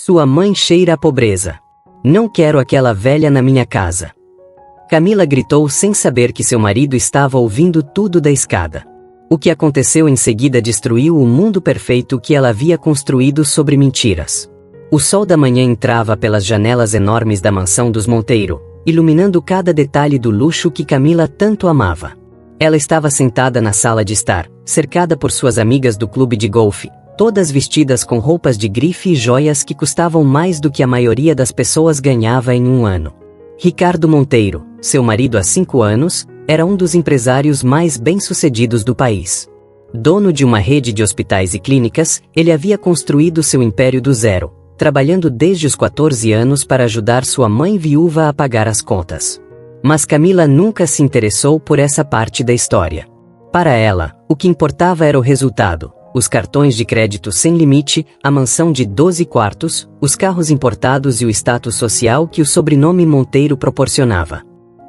Sua mãe cheira a pobreza. Não quero aquela velha na minha casa. Camila gritou sem saber que seu marido estava ouvindo tudo da escada. O que aconteceu em seguida destruiu o mundo perfeito que ela havia construído sobre mentiras. O sol da manhã entrava pelas janelas enormes da mansão dos Monteiro, iluminando cada detalhe do luxo que Camila tanto amava. Ela estava sentada na sala de estar, cercada por suas amigas do clube de golfe, todas vestidas com roupas de grife e joias que custavam mais do que a maioria das pessoas ganhava em um ano. Ricardo Monteiro, seu marido há 5 anos, era um dos empresários mais bem-sucedidos do país. Dono de uma rede de hospitais e clínicas, ele havia construído seu império do zero, trabalhando desde os 14 anos para ajudar sua mãe viúva a pagar as contas. Mas Camila nunca se interessou por essa parte da história. Para ela, o que importava era o resultado: os cartões de crédito sem limite, a mansão de 12 quartos, os carros importados e o status social que o sobrenome Monteiro proporcionava.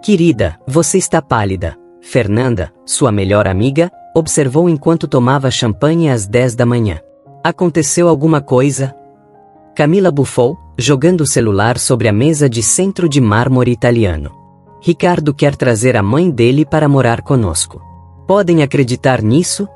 "Querida, você está pálida", Fernanda, sua melhor amiga, observou enquanto tomava champanhe às 10 da manhã. "Aconteceu alguma coisa?" Camila bufou, jogando o celular sobre a mesa de centro de mármore italiano. "Ricardo quer trazer a mãe dele para morar conosco. Podem acreditar nisso?"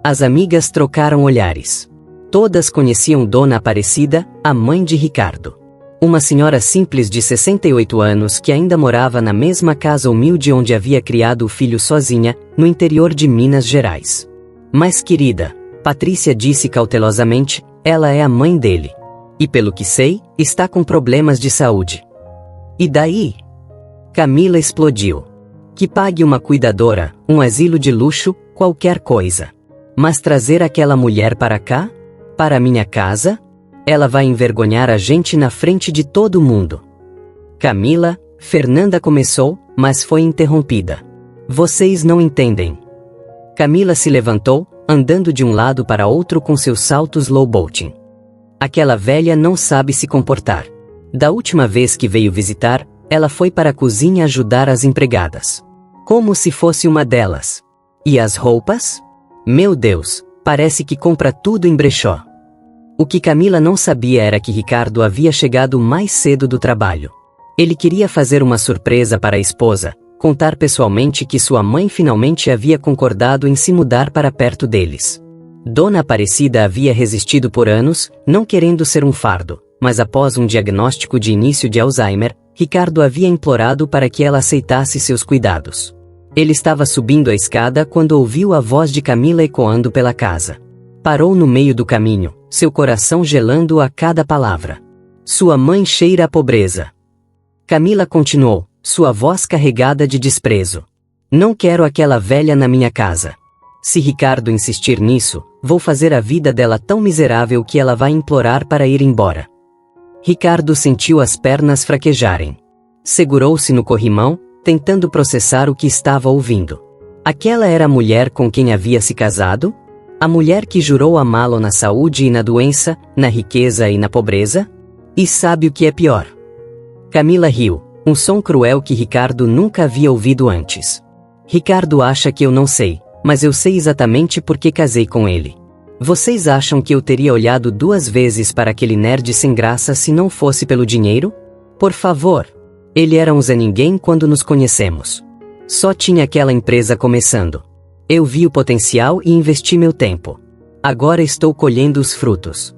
As amigas trocaram olhares. Todas conheciam Dona Aparecida, a mãe de Ricardo. Uma senhora simples de 68 anos que ainda morava na mesma casa humilde onde havia criado o filho sozinha, no interior de Minas Gerais. "Mas querida", Patrícia disse cautelosamente, "ela é a mãe dele. E pelo que sei, está com problemas de saúde." "E daí?" Camila explodiu. "Que pague uma cuidadora, um asilo de luxo, qualquer coisa. Mas trazer aquela mulher para cá? Para minha casa? Ela vai envergonhar a gente na frente de todo mundo." "Camila", Fernanda começou, mas foi interrompida. "Vocês não entendem." Camila se levantou, andando de um lado para outro com seus saltos low-bolting. "Aquela velha não sabe se comportar. Da última vez que veio visitar, ela foi para a cozinha ajudar as empregadas. Como se fosse uma delas. E as roupas? Meu Deus, parece que compra tudo em brechó." O que Camila não sabia era que Ricardo havia chegado mais cedo do trabalho. Ele queria fazer uma surpresa para a esposa, contar pessoalmente que sua mãe finalmente havia concordado em se mudar para perto deles. Dona Aparecida havia resistido por anos, não querendo ser um fardo, mas após um diagnóstico de início de Alzheimer, Ricardo havia implorado para que ela aceitasse seus cuidados. Ele estava subindo a escada quando ouviu a voz de Camila ecoando pela casa. Parou no meio do caminho, seu coração gelando a cada palavra. "Sua mãe cheira a pobreza." Camila continuou, sua voz carregada de desprezo. "Não quero aquela velha na minha casa. Se Ricardo insistir nisso, vou fazer a vida dela tão miserável que ela vai implorar para ir embora." Ricardo sentiu as pernas fraquejarem. Segurou-se no corrimão, tentando processar o que estava ouvindo. Aquela era a mulher com quem havia se casado? A mulher que jurou amá-lo na saúde e na doença, na riqueza e na pobreza? E sabe o que é pior? Camila riu, um som cruel que Ricardo nunca havia ouvido antes. "Ricardo acha que eu não sei, mas eu sei exatamente por que casei com ele. Vocês acham que eu teria olhado 2 vezes para aquele nerd sem graça se não fosse pelo dinheiro? Por favor. Ele era um Zé Ninguém quando nos conhecemos. Só tinha aquela empresa começando. Eu vi o potencial e investi meu tempo. Agora estou colhendo os frutos."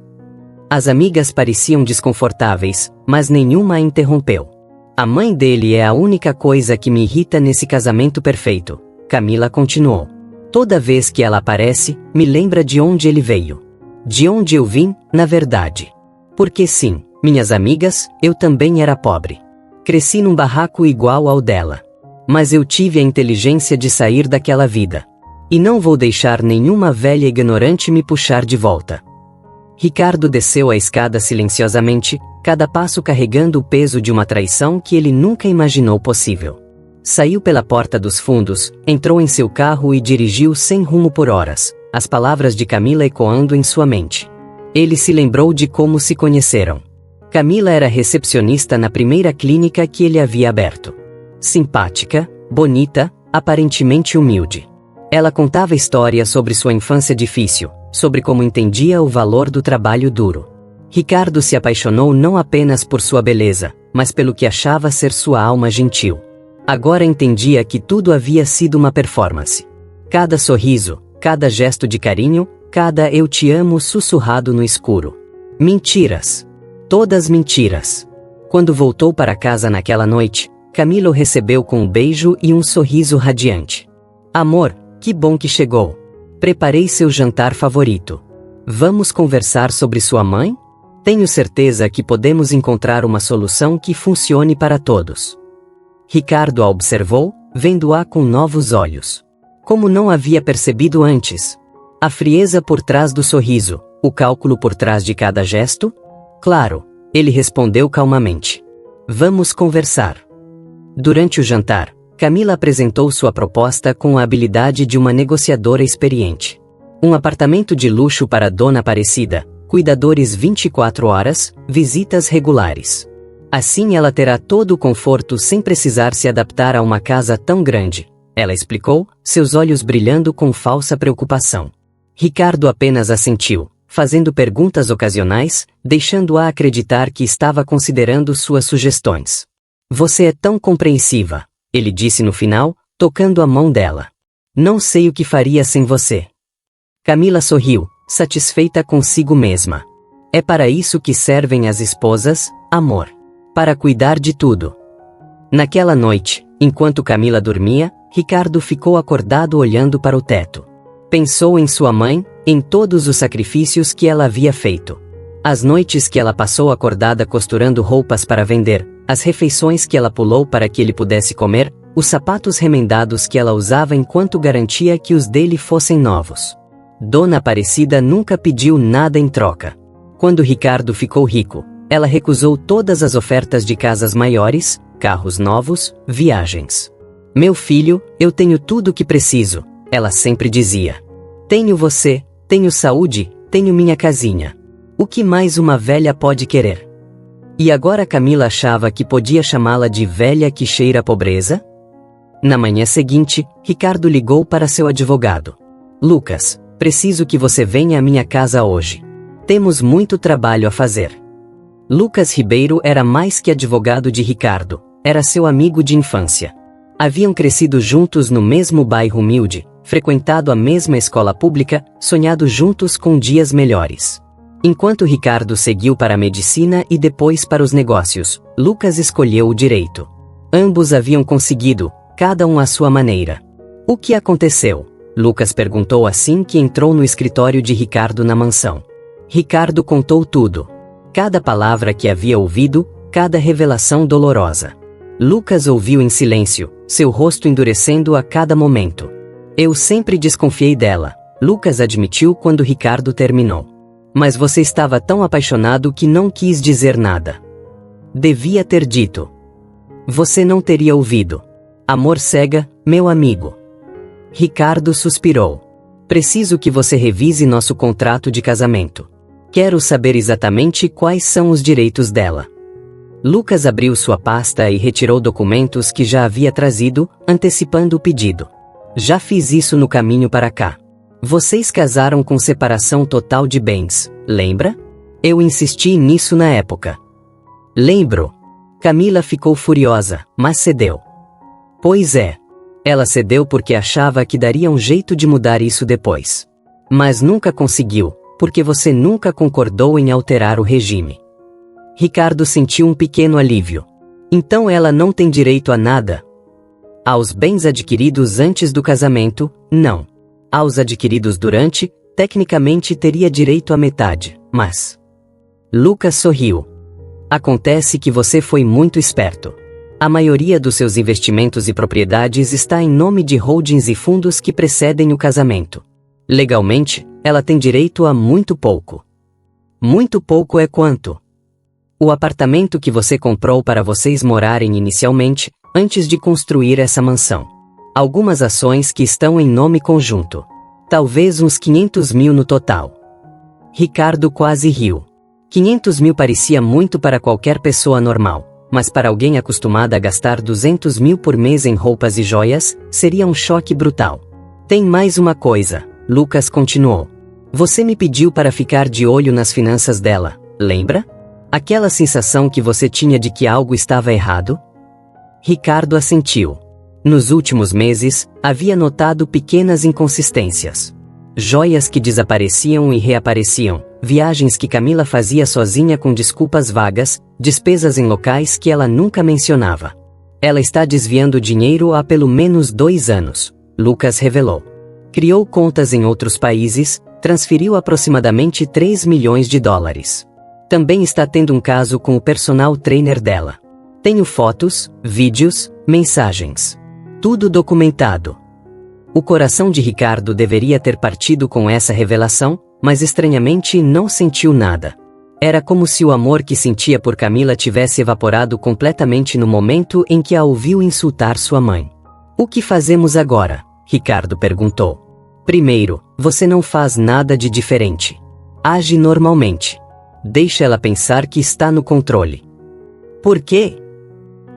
As amigas pareciam desconfortáveis, mas nenhuma a interrompeu. "A mãe dele é a única coisa que me irrita nesse casamento perfeito", Camila continuou. "Toda vez que ela aparece, me lembra de onde ele veio. De onde eu vim, na verdade. Porque sim, minhas amigas, eu também era pobre. Cresci num barraco igual ao dela. Mas eu tive a inteligência de sair daquela vida. E não vou deixar nenhuma velha ignorante me puxar de volta." Ricardo desceu a escada silenciosamente, cada passo carregando o peso de uma traição que ele nunca imaginou possível. Saiu pela porta dos fundos, entrou em seu carro e dirigiu sem rumo por horas, as palavras de Camila ecoando em sua mente. Ele se lembrou de como se conheceram. Camila era recepcionista na primeira clínica que ele havia aberto. Simpática, bonita, aparentemente humilde. Ela contava histórias sobre sua infância difícil, sobre como entendia o valor do trabalho duro. Ricardo se apaixonou não apenas por sua beleza, mas pelo que achava ser sua alma gentil. Agora entendia que tudo havia sido uma performance. Cada sorriso, cada gesto de carinho, cada "eu te amo" sussurrado no escuro. Mentiras. Todas mentiras. Quando voltou para casa naquela noite, Camila o recebeu com um beijo e um sorriso radiante. Amor, que bom que chegou. Preparei seu jantar favorito. Vamos conversar sobre sua mãe? Tenho certeza que podemos encontrar uma solução que funcione para todos. Ricardo a observou, vendo-a com novos olhos. Como não havia percebido antes. A frieza por trás do sorriso, o cálculo por trás de cada gesto? Claro, ele respondeu calmamente. Vamos conversar. Durante o jantar, Camila apresentou sua proposta com a habilidade de uma negociadora experiente. Um apartamento de luxo para Dona Aparecida, cuidadores 24 horas, visitas regulares. Assim ela terá todo o conforto sem precisar se adaptar a uma casa tão grande, ela explicou, seus olhos brilhando com falsa preocupação. Ricardo apenas assentiu, fazendo perguntas ocasionais, deixando-a acreditar que estava considerando suas sugestões. Você é tão compreensiva, ele disse no final, tocando a mão dela. Não sei o que faria sem você. Camila sorriu, satisfeita consigo mesma. É para isso que servem as esposas, amor. Para cuidar de tudo. Naquela noite, enquanto Camila dormia, Ricardo ficou acordado olhando para o teto. Pensou em sua mãe, em todos os sacrifícios que ela havia feito. As noites que ela passou acordada costurando roupas para vender, as refeições que ela pulou para que ele pudesse comer, os sapatos remendados que ela usava enquanto garantia que os dele fossem novos. Dona Aparecida nunca pediu nada em troca. Quando Ricardo ficou rico, ela recusou todas as ofertas de casas maiores, carros novos, viagens. Meu filho, eu tenho tudo o que preciso, ela sempre dizia. Tenho você, tenho saúde, tenho minha casinha. O que mais uma velha pode querer? E agora Camila achava que podia chamá-la de velha que cheira a pobreza? Na manhã seguinte, Ricardo ligou para seu advogado. Lucas, preciso que você venha à minha casa hoje. Temos muito trabalho a fazer. Lucas Ribeiro era mais que advogado de Ricardo, era seu amigo de infância. Haviam crescido juntos no mesmo bairro humilde, frequentado a mesma escola pública, sonhado juntos com dias melhores. Enquanto Ricardo seguiu para a medicina e depois para os negócios, Lucas escolheu o direito. Ambos haviam conseguido, cada um à sua maneira. O que aconteceu? Lucas perguntou assim que entrou no escritório de Ricardo na mansão. Ricardo contou tudo. Cada palavra que havia ouvido, cada revelação dolorosa. Lucas ouviu em silêncio, seu rosto endurecendo a cada momento. Eu sempre desconfiei dela, Lucas admitiu quando Ricardo terminou. Mas você estava tão apaixonado que não quis dizer nada. Devia ter dito. Você não teria ouvido. Amor cega, meu amigo. Ricardo suspirou. Preciso que você revise nosso contrato de casamento. Quero saber exatamente quais são os direitos dela. Lucas abriu sua pasta e retirou documentos que já havia trazido, antecipando o pedido. Já fiz isso no caminho para cá. Vocês casaram com separação total de bens, lembra? Eu insisti nisso na época. Lembro. Camila ficou furiosa, mas cedeu. Pois é. Ela cedeu porque achava que daria um jeito de mudar isso depois. Mas nunca conseguiu, porque você nunca concordou em alterar o regime. Ricardo sentiu um pequeno alívio. Então ela não tem direito a nada? Aos bens adquiridos antes do casamento, não. Aos adquiridos durante, tecnicamente teria direito à metade, mas... Lucas sorriu. Acontece que você foi muito esperto. A maioria dos seus investimentos e propriedades está em nome de holdings e fundos que precedem o casamento. Legalmente, ela tem direito a muito pouco. Muito pouco é quanto? O apartamento que você comprou para vocês morarem inicialmente, antes de construir essa mansão. Algumas ações que estão em nome conjunto. Talvez uns 500 mil no total. Ricardo quase riu. 500 mil parecia muito para qualquer pessoa normal, mas para alguém acostumada a gastar 200 mil por mês em roupas e joias, seria um choque brutal. Tem mais uma coisa, Lucas continuou. Você me pediu para ficar de olho nas finanças dela, Lembra? Aquela sensação que você tinha de que algo estava errado? Ricardo assentiu. Nos últimos meses, havia notado pequenas inconsistências. Joias que desapareciam e reapareciam, viagens que Camila fazia sozinha com desculpas vagas, despesas em locais que ela nunca mencionava. Ela está desviando dinheiro há pelo menos 2 anos, Lucas revelou. Criou contas em outros países, transferiu aproximadamente 3 milhões de dólares. Também está tendo um caso com o personal trainer dela. Tenho fotos, vídeos, mensagens. Tudo documentado. O coração de Ricardo deveria ter partido com essa revelação, mas estranhamente não sentiu nada. Era como se o amor que sentia por Camila tivesse evaporado completamente no momento em que a ouviu insultar sua mãe. O que fazemos agora? Ricardo perguntou. Primeiro, você não faz nada de diferente. Age normalmente. Deixa ela pensar que está no controle. Por quê?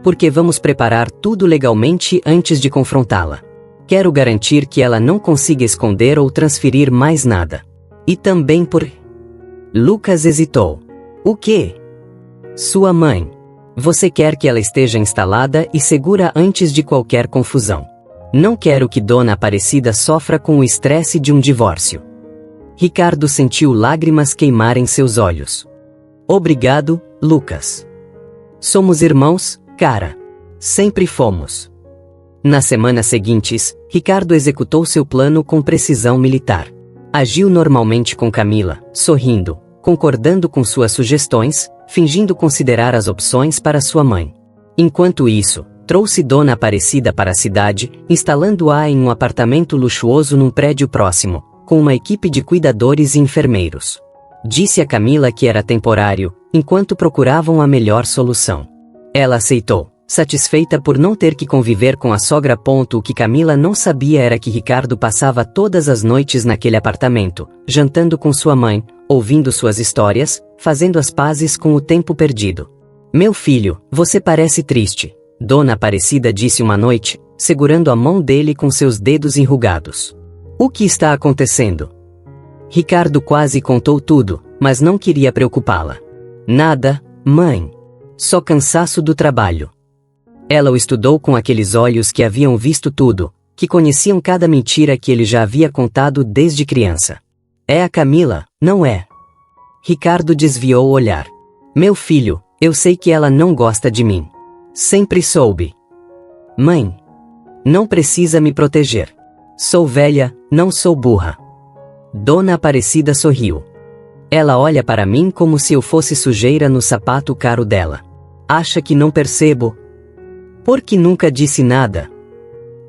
Porque vamos preparar tudo legalmente antes de confrontá-la. Quero garantir que ela não consiga esconder ou transferir mais nada. E também por... Lucas hesitou. O quê? Sua mãe. Você quer que ela esteja instalada e segura antes de qualquer confusão. Não quero que Dona Aparecida sofra com o estresse de um divórcio. Ricardo sentiu lágrimas queimar em seus olhos. Obrigado, Lucas. Somos irmãos, cara. Sempre fomos. Nas semanas seguintes, Ricardo executou seu plano com precisão militar. Agiu normalmente com Camila, sorrindo, concordando com suas sugestões, fingindo considerar as opções para sua mãe. Enquanto isso, trouxe Dona Aparecida para a cidade, instalando-a em um apartamento luxuoso num prédio próximo, com uma equipe de cuidadores e enfermeiros. Disse a Camila que era temporário, enquanto procuravam a melhor solução. Ela aceitou, satisfeita por não ter que conviver com a sogra. O que Camila não sabia era que Ricardo passava todas as noites naquele apartamento, jantando com sua mãe, ouvindo suas histórias, fazendo as pazes com o tempo perdido. Meu filho, você parece triste, Dona Aparecida disse uma noite, segurando a mão dele com seus dedos enrugados. O que está acontecendo? Ricardo quase contou tudo, mas não queria preocupá-la. Nada, mãe. Só cansaço do trabalho. Ela o estudou com aqueles olhos que haviam visto tudo, que conheciam cada mentira que ele já havia contado desde criança. É a Camila, não é? Ricardo desviou o olhar. Meu filho, eu sei que ela não gosta de mim. Sempre soube. Mãe. Não precisa me proteger. Sou velha, não sou burra. Dona Aparecida sorriu. Ela olha para mim como se eu fosse sujeira no sapato caro dela. Acha que não percebo? Porque nunca disse nada.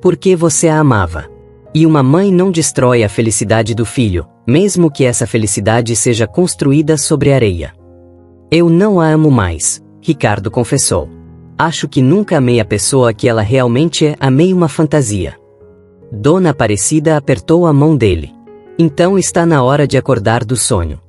Porque você a amava. E uma mãe não destrói a felicidade do filho, mesmo que essa felicidade seja construída sobre areia. Eu não a amo mais, Ricardo confessou. Acho que nunca amei a pessoa que ela realmente é, amei uma fantasia. Dona Aparecida apertou a mão dele. Então está na hora de acordar do sonho.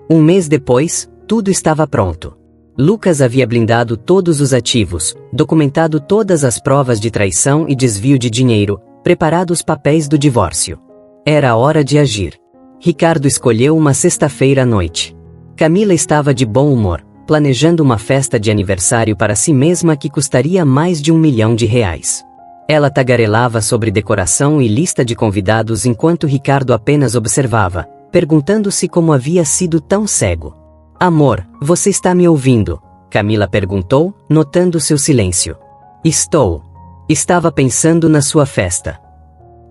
Um mês depois, tudo estava pronto. Lucas havia blindado todos os ativos, documentado todas as provas de traição e desvio de dinheiro, preparado os papéis do divórcio. Era a hora de agir. Ricardo escolheu uma sexta-feira à noite. Camila estava de bom humor, planejando uma festa de aniversário para si mesma que custaria mais de R$1 milhão. Ela tagarelava sobre decoração e lista de convidados enquanto Ricardo apenas observava, perguntando-se como havia sido tão cego. Amor, você está me ouvindo? Camila perguntou, notando seu silêncio. Estou. Estava pensando na sua festa.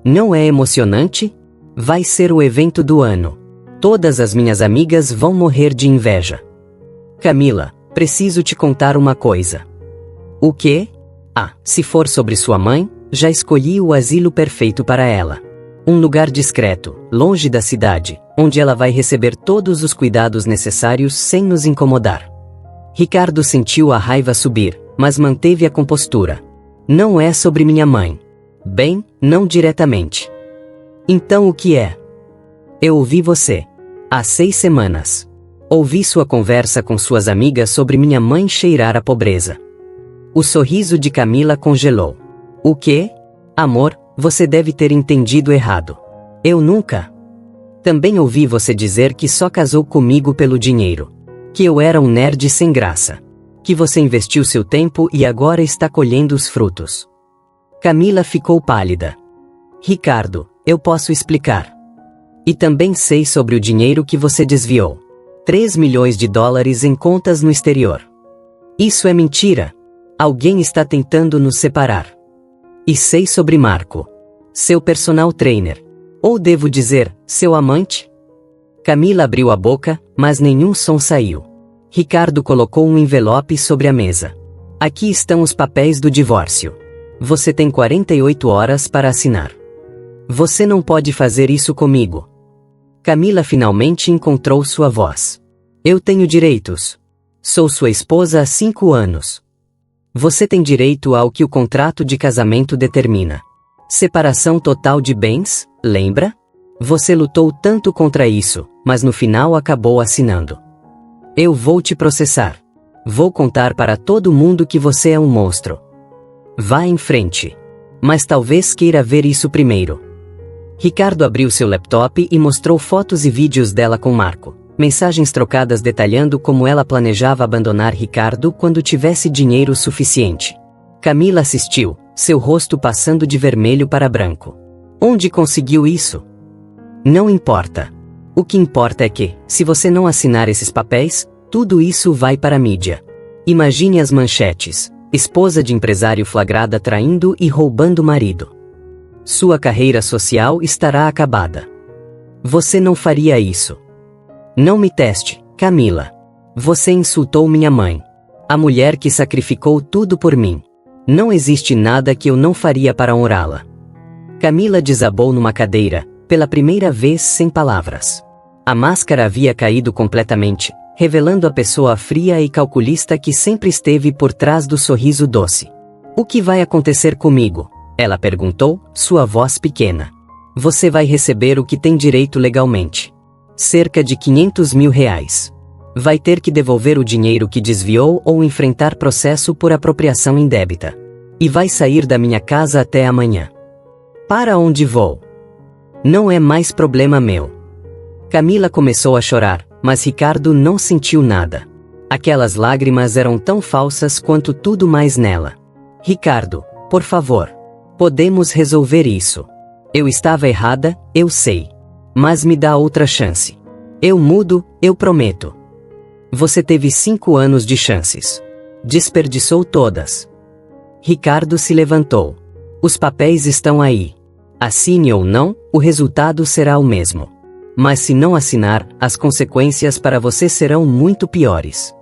Não é emocionante? Vai ser o evento do ano. Todas as minhas amigas vão morrer de inveja. Camila, preciso te contar uma coisa. O quê? Ah, se for sobre sua mãe, já escolhi o asilo perfeito para ela. Um lugar discreto, longe da cidade, onde ela vai receber todos os cuidados necessários sem nos incomodar. Ricardo sentiu a raiva subir, mas manteve a compostura. Não é sobre minha mãe. Bem, não diretamente. Então o que é? Eu ouvi você. Há 6 semanas. Ouvi sua conversa com suas amigas sobre minha mãe cheirar a pobreza. O sorriso de Camila congelou. O quê? Amor, você deve ter entendido errado. Eu nunca. Também ouvi você dizer que só casou comigo pelo dinheiro. Que eu era um nerd sem graça. Que você investiu seu tempo e agora está colhendo os frutos. Camila ficou pálida. Ricardo, eu posso explicar. E também sei sobre o dinheiro que você desviou. 3 milhões de dólares em contas no exterior. Isso é mentira. Alguém está tentando nos separar. E sei sobre Marco. Seu personal trainer. Ou devo dizer, seu amante? Camila abriu a boca, mas nenhum som saiu. Ricardo colocou um envelope sobre a mesa. Aqui estão os papéis do divórcio. Você tem 48 horas para assinar. Você não pode fazer isso comigo. Camila finalmente encontrou sua voz. Eu tenho direitos. Sou sua esposa há 5 anos. Você tem direito ao que o contrato de casamento determina. Separação total de bens, lembra? Você lutou tanto contra isso, mas no final acabou assinando. Eu vou te processar. Vou contar para todo mundo que você é um monstro. Vá em frente. Mas talvez queira ver isso primeiro. Ricardo abriu seu laptop e mostrou fotos e vídeos dela com Marco. Mensagens trocadas detalhando como ela planejava abandonar Ricardo quando tivesse dinheiro suficiente. Camila assistiu, seu rosto passando de vermelho para branco. Onde conseguiu isso? Não importa. O que importa é que, se você não assinar esses papéis, tudo isso vai para a mídia. Imagine as manchetes. Esposa de empresário flagrada traindo e roubando marido. Sua carreira social estará acabada. Você não faria isso. Não me teste, Camila. Você insultou minha mãe. A mulher que sacrificou tudo por mim. Não existe nada que eu não faria para honrá-la. Camila desabou numa cadeira, pela primeira vez sem palavras. A máscara havia caído completamente, revelando a pessoa fria e calculista que sempre esteve por trás do sorriso doce. O que vai acontecer comigo? Ela perguntou, sua voz pequena. Você vai receber o que tem direito legalmente. Cerca de 500 mil reais. Vai ter que devolver o dinheiro que desviou ou enfrentar processo por apropriação indébita. E vai sair da minha casa até amanhã. Para onde vou? Não é mais problema meu. Camila começou a chorar, mas Ricardo não sentiu nada. Aquelas lágrimas eram tão falsas quanto tudo mais nela. Ricardo, por favor. Podemos resolver isso. Eu estava errada, eu sei. Mas me dá outra chance. Eu mudo, eu prometo. Você teve 5 anos de chances. Desperdiçou todas. Ricardo se levantou. Os papéis estão aí. Assine ou não, o resultado será o mesmo. Mas se não assinar, as consequências para você serão muito piores.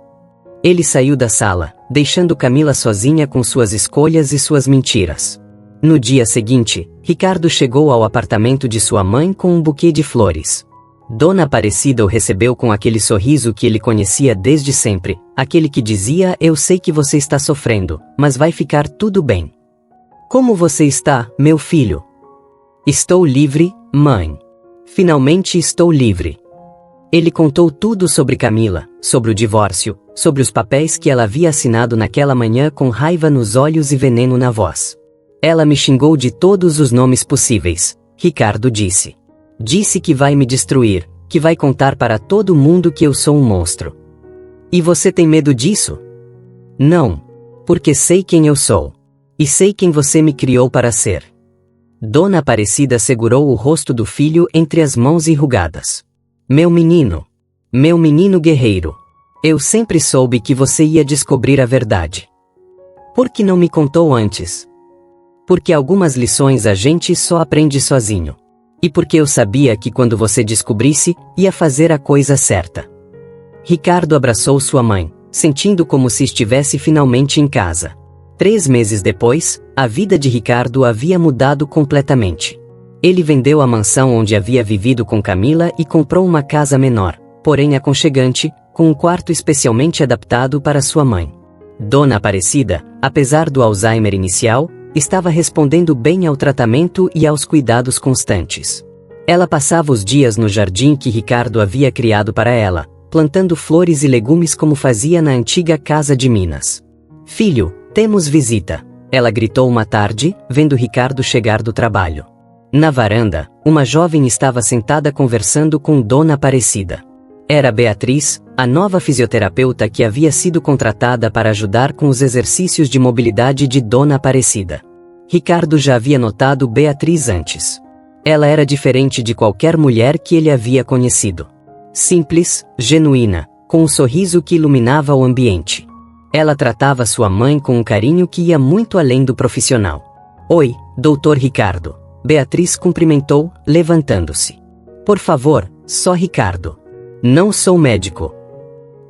Ele saiu da sala, deixando Camila sozinha com suas escolhas e suas mentiras. No dia seguinte, Ricardo chegou ao apartamento de sua mãe com um buquê de flores. Dona Aparecida o recebeu com aquele sorriso que ele conhecia desde sempre, aquele que dizia: eu sei que você está sofrendo, mas vai ficar tudo bem. Como você está, meu filho? Estou livre, mãe. Finalmente estou livre. Ele contou tudo sobre Camila, sobre o divórcio, sobre os papéis que ela havia assinado naquela manhã com raiva nos olhos e veneno na voz. Ela me xingou de todos os nomes possíveis, Ricardo disse. Disse que vai me destruir, que vai contar para todo mundo que eu sou um monstro. E você tem medo disso? Não. Porque sei quem eu sou. E sei quem você me criou para ser. Dona Aparecida segurou o rosto do filho entre as mãos enrugadas. Meu menino guerreiro. Eu sempre soube que você ia descobrir a verdade. Por que não me contou antes? Porque algumas lições a gente só aprende sozinho. E porque eu sabia que quando você descobrisse, ia fazer a coisa certa. Ricardo abraçou sua mãe, sentindo como se estivesse finalmente em casa. 3 meses depois, a vida de Ricardo havia mudado completamente. Ele vendeu a mansão onde havia vivido com Camila e comprou uma casa menor, porém aconchegante, com um quarto especialmente adaptado para sua mãe. Dona Aparecida, apesar do Alzheimer inicial, estava respondendo bem ao tratamento e aos cuidados constantes. Ela passava os dias no jardim que Ricardo havia criado para ela, plantando flores e legumes como fazia na antiga casa de Minas. Filho, temos visita, ela gritou uma tarde, vendo Ricardo chegar do trabalho. Na varanda, uma jovem estava sentada conversando com Dona Aparecida. Era Beatriz, a nova fisioterapeuta que havia sido contratada para ajudar com os exercícios de mobilidade de Dona Aparecida. Ricardo já havia notado Beatriz antes. Ela era diferente de qualquer mulher que ele havia conhecido. Simples, genuína, com um sorriso que iluminava o ambiente. Ela tratava sua mãe com um carinho que ia muito além do profissional. Oi, Dr. Ricardo. Beatriz cumprimentou, levantando-se. Por favor, só Ricardo. Não sou médico.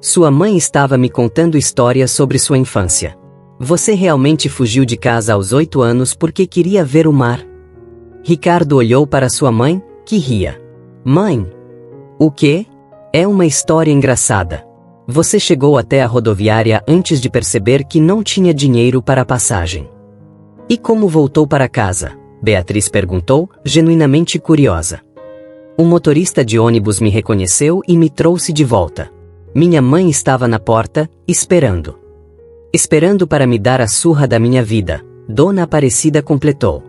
Sua mãe estava me contando histórias sobre sua infância. Você realmente fugiu de casa aos 8 anos porque queria ver o mar? Ricardo olhou para sua mãe, que ria. Mãe? O quê? É uma história engraçada. Você chegou até a rodoviária antes de perceber que não tinha dinheiro para a passagem. E como voltou para casa? Beatriz perguntou, genuinamente curiosa. Um motorista de ônibus me reconheceu e me trouxe de volta. Minha mãe estava na porta, esperando. Esperando para me dar a surra da minha vida, Dona Aparecida completou.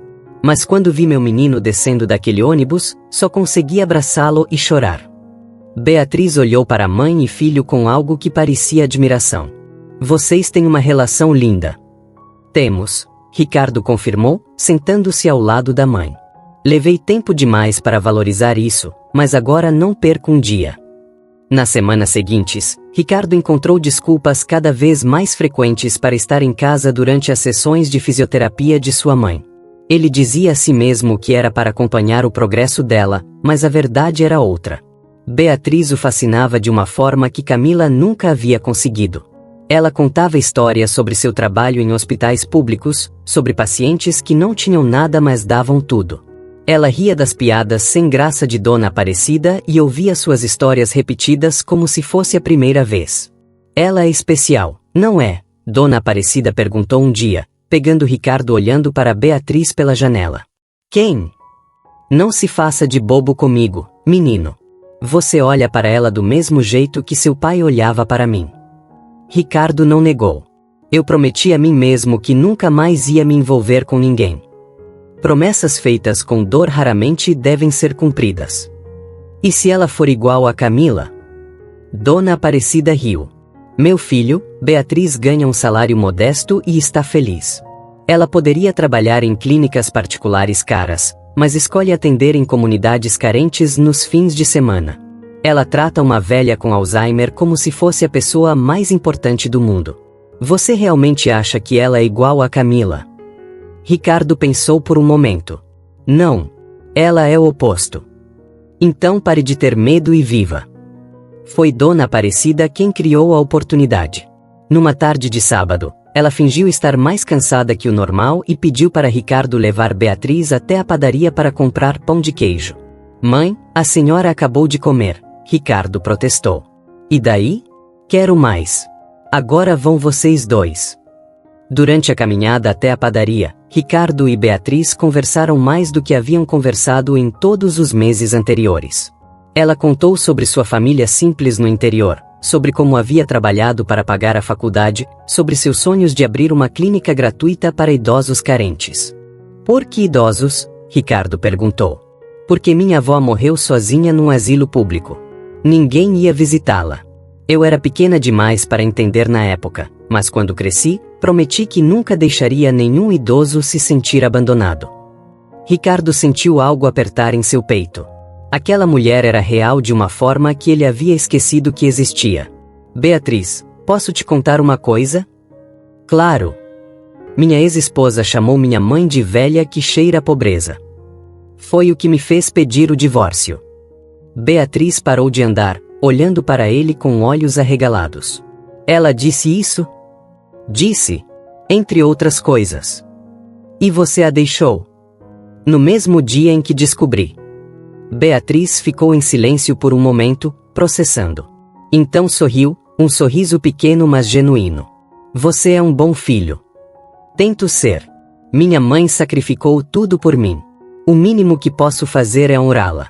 Mas quando vi meu menino descendo daquele ônibus, só consegui abraçá-lo e chorar. Beatriz olhou para a mãe e filho com algo que parecia admiração. Vocês têm uma relação linda. Temos, Ricardo confirmou, sentando-se ao lado da mãe. Levei tempo demais para valorizar isso, mas agora não perco um dia. Nas semanas seguintes, Ricardo encontrou desculpas cada vez mais frequentes para estar em casa durante as sessões de fisioterapia de sua mãe. Ele dizia a si mesmo que era para acompanhar o progresso dela, mas a verdade era outra. Beatriz o fascinava de uma forma que Camila nunca havia conseguido. Ela contava histórias sobre seu trabalho em hospitais públicos, sobre pacientes que não tinham nada mas davam tudo. Ela ria das piadas sem graça de Dona Aparecida e ouvia suas histórias repetidas como se fosse a primeira vez. Ela é especial, não é? Dona Aparecida perguntou um dia, pegando Ricardo olhando para Beatriz pela janela. Quem? Não se faça de bobo comigo, menino. Você olha para ela do mesmo jeito que seu pai olhava para mim. Ricardo não negou. Eu prometi a mim mesmo que nunca mais ia me envolver com ninguém. Promessas feitas com dor raramente devem ser cumpridas. E se ela for igual a Camila? Dona Aparecida riu. Meu filho, Beatriz ganha um salário modesto e está feliz. Ela poderia trabalhar em clínicas particulares caras, mas escolhe atender em comunidades carentes nos fins de semana. Ela trata uma velha com Alzheimer como se fosse a pessoa mais importante do mundo. Você realmente acha que ela é igual a Camila? Ricardo pensou por um momento. Não. Ela é o oposto. Então pare de ter medo e viva. Foi Dona Aparecida quem criou a oportunidade. Numa tarde de sábado, ela fingiu estar mais cansada que o normal e pediu para Ricardo levar Beatriz até a padaria para comprar pão de queijo. Mãe, a senhora acabou de comer, Ricardo protestou. E daí? Quero mais. Agora vão vocês dois. Durante a caminhada até a padaria, Ricardo e Beatriz conversaram mais do que haviam conversado em todos os meses anteriores. Ela contou sobre sua família simples no interior, sobre como havia trabalhado para pagar a faculdade, sobre seus sonhos de abrir uma clínica gratuita para idosos carentes. Por que idosos? Ricardo perguntou. Porque minha avó morreu sozinha num asilo público. Ninguém ia visitá-la. Eu era pequena demais para entender na época, mas quando cresci, prometi que nunca deixaria nenhum idoso se sentir abandonado. Ricardo sentiu algo apertar em seu peito. Aquela mulher era real de uma forma que ele havia esquecido que existia. Beatriz, posso te contar uma coisa? Claro. Minha ex-esposa chamou minha mãe de velha que cheira a pobreza. Foi o que me fez pedir o divórcio. Beatriz parou de andar, olhando para ele com olhos arregalados. Ela disse isso? Disse. Entre outras coisas. E você a deixou? No mesmo dia em que descobri. Beatriz ficou em silêncio por um momento, processando. Então sorriu, um sorriso pequeno mas genuíno. Você é um bom filho. Tento ser. Minha mãe sacrificou tudo por mim. O mínimo que posso fazer é honrá-la.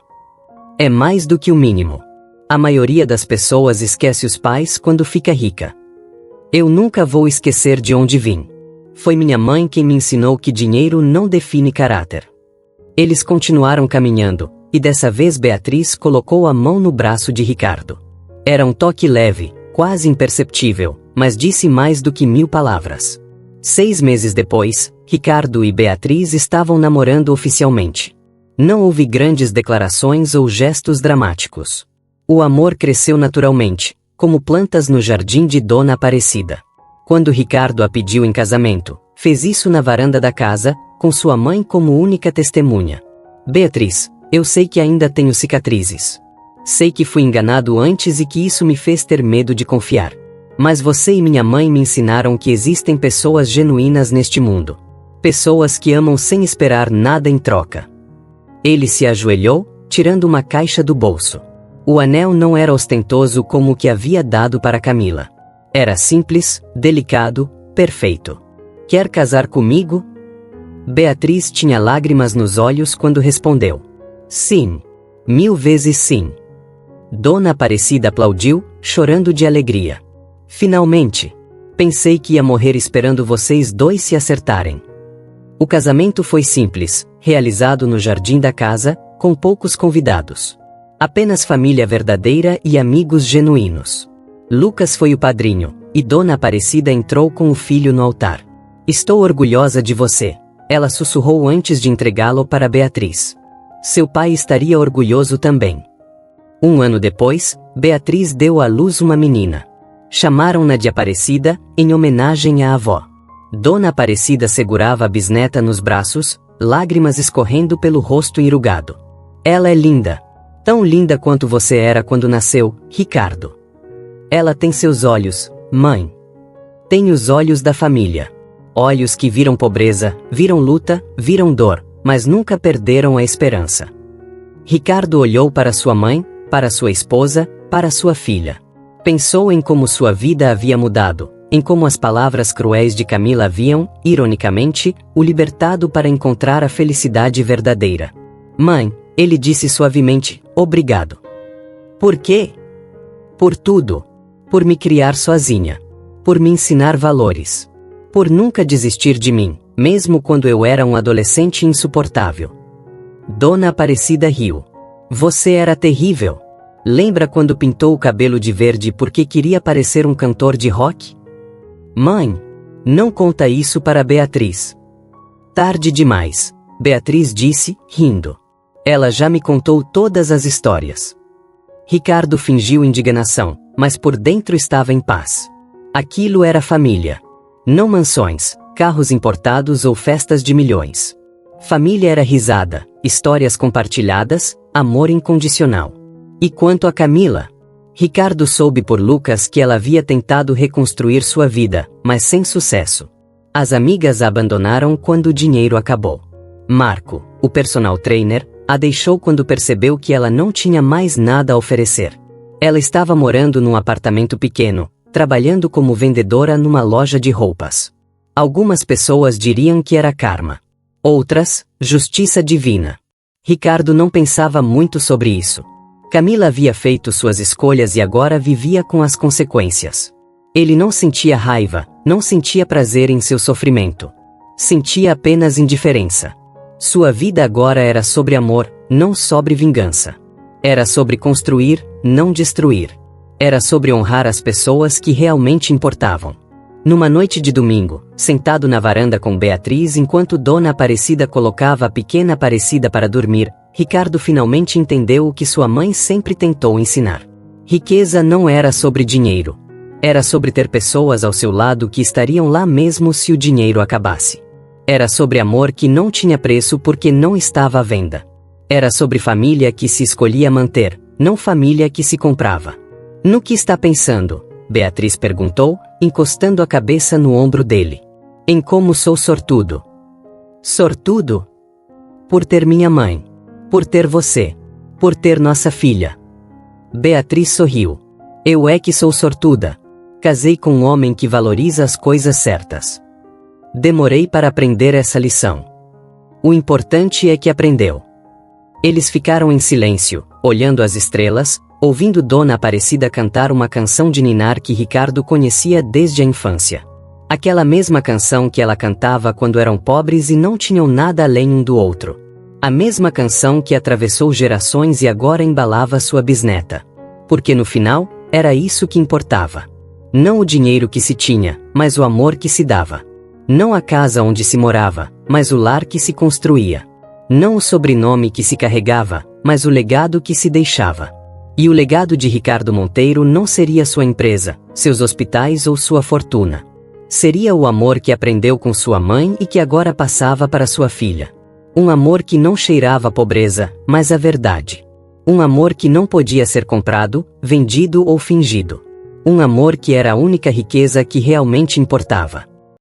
É mais do que o mínimo. A maioria das pessoas esquece os pais quando fica rica. Eu nunca vou esquecer de onde vim. Foi minha mãe quem me ensinou que dinheiro não define caráter. Eles continuaram caminhando, e dessa vez Beatriz colocou a mão no braço de Ricardo. Era um toque leve, quase imperceptível, mas disse mais do que 1000 palavras. 6 meses depois, Ricardo e Beatriz estavam namorando oficialmente. Não houve grandes declarações ou gestos dramáticos. O amor cresceu naturalmente, como plantas no jardim de Dona Aparecida. Quando Ricardo a pediu em casamento, fez isso na varanda da casa, com sua mãe como única testemunha. Beatriz, eu sei que ainda tenho cicatrizes. Sei que fui enganado antes e que isso me fez ter medo de confiar. Mas você e minha mãe me ensinaram que existem pessoas genuínas neste mundo. Pessoas que amam sem esperar nada em troca. Ele se ajoelhou, tirando uma caixa do bolso. O anel não era ostentoso como o que havia dado para Camila. Era simples, delicado, perfeito. Quer casar comigo? Beatriz tinha lágrimas nos olhos quando respondeu. Sim. 1000 vezes sim. Dona Aparecida aplaudiu, chorando de alegria. Finalmente. Pensei que ia morrer esperando vocês dois se acertarem. O casamento foi simples, realizado no jardim da casa, com poucos convidados. Apenas família verdadeira e amigos genuínos. Lucas foi o padrinho, e Dona Aparecida entrou com o filho no altar. Estou orgulhosa de você, ela sussurrou antes de entregá-lo para Beatriz. Seu pai estaria orgulhoso também. 1 ano depois, Beatriz deu à luz uma menina. Chamaram-na de Aparecida, em homenagem à avó. Dona Aparecida segurava a bisneta nos braços, lágrimas escorrendo pelo rosto enrugado. Ela é linda. Tão linda quanto você era quando nasceu, Ricardo. Ela tem seus olhos, mãe. Tem os olhos da família. Olhos que viram pobreza, viram luta, viram dor, mas nunca perderam a esperança. Ricardo olhou para sua mãe, para sua esposa, para sua filha. Pensou em como sua vida havia mudado, em como as palavras cruéis de Camila haviam, ironicamente, o libertado para encontrar a felicidade verdadeira. Mãe, ele disse suavemente, obrigado. Por quê? Por tudo. Por me criar sozinha. Por me ensinar valores. Por nunca desistir de mim, mesmo quando eu era um adolescente insuportável. Dona Aparecida riu. Você era terrível. Lembra quando pintou o cabelo de verde porque queria parecer um cantor de rock? Mãe, não conta isso para Beatriz. Tarde demais, Beatriz disse, rindo. Ela já me contou todas as histórias. Ricardo fingiu indignação, mas por dentro estava em paz. Aquilo era família. Não mansões, carros importados ou festas de milhões. Família era risada, histórias compartilhadas, amor incondicional. E quanto a Camila? Ricardo soube por Lucas que ela havia tentado reconstruir sua vida, mas sem sucesso. As amigas a abandonaram quando o dinheiro acabou. Marco, o personal trainer, a deixou quando percebeu que ela não tinha mais nada a oferecer. Ela estava morando num apartamento pequeno, trabalhando como vendedora numa loja de roupas. Algumas pessoas diriam que era karma. Outras, justiça divina. Ricardo não pensava muito sobre isso. Camila havia feito suas escolhas e agora vivia com as consequências. Ele não sentia raiva, não sentia prazer em seu sofrimento. Sentia apenas indiferença. Sua vida agora era sobre amor, não sobre vingança. Era sobre construir, não destruir. Era sobre honrar as pessoas que realmente importavam. Numa noite de domingo, sentado na varanda com Beatriz enquanto Dona Aparecida colocava a pequena Aparecida para dormir, Ricardo finalmente entendeu o que sua mãe sempre tentou ensinar. Riqueza não era sobre dinheiro. Era sobre ter pessoas ao seu lado que estariam lá mesmo se o dinheiro acabasse. Era sobre amor que não tinha preço porque não estava à venda. Era sobre família que se escolhia manter, não família que se comprava. No que está pensando? Beatriz perguntou, encostando a cabeça no ombro dele. Em como sou sortudo. Sortudo? Por ter minha mãe. Por ter você. Por ter nossa filha. Beatriz sorriu. Eu é que sou sortuda. Casei com um homem que valoriza as coisas certas. Demorei para aprender essa lição. O importante é que aprendeu. Eles ficaram em silêncio, olhando as estrelas, ouvindo Dona Aparecida cantar uma canção de ninar que Ricardo conhecia desde a infância. Aquela mesma canção que ela cantava quando eram pobres e não tinham nada além um do outro. A mesma canção que atravessou gerações e agora embalava sua bisneta. Porque no final, Era isso que importava. Não o dinheiro que se tinha, mas o amor que se dava. Não a casa onde se morava, mas o lar que se construía. Não o sobrenome que se carregava, mas o legado que se deixava. E o legado de Ricardo Monteiro não seria sua empresa, seus hospitais ou sua fortuna. Seria o amor que aprendeu com sua mãe e que agora passava para sua filha. Um amor que não cheirava a pobreza, mas a verdade. Um amor que não podia ser comprado, vendido ou fingido. Um amor que era a única riqueza que realmente importava.